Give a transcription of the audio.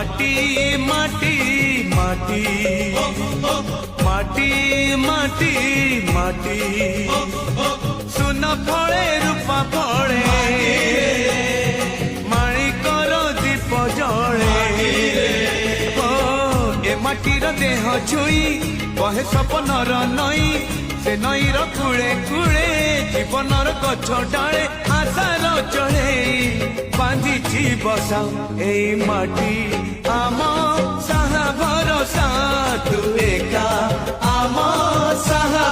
মাটি মাটি মাটি মাটি মাটি মাটি সুন ফলে রূপা ফলে মাণিকর দীপ জলে ও এ মাটির দেহ ছুঁই বহে সপনর নই সে নইর কূলে কূলে জীবনর গছ ডালে আশার চড়েই বাঁধিছি বসা এই মাটি আম সাহা ভরসা তু একা আম সাহা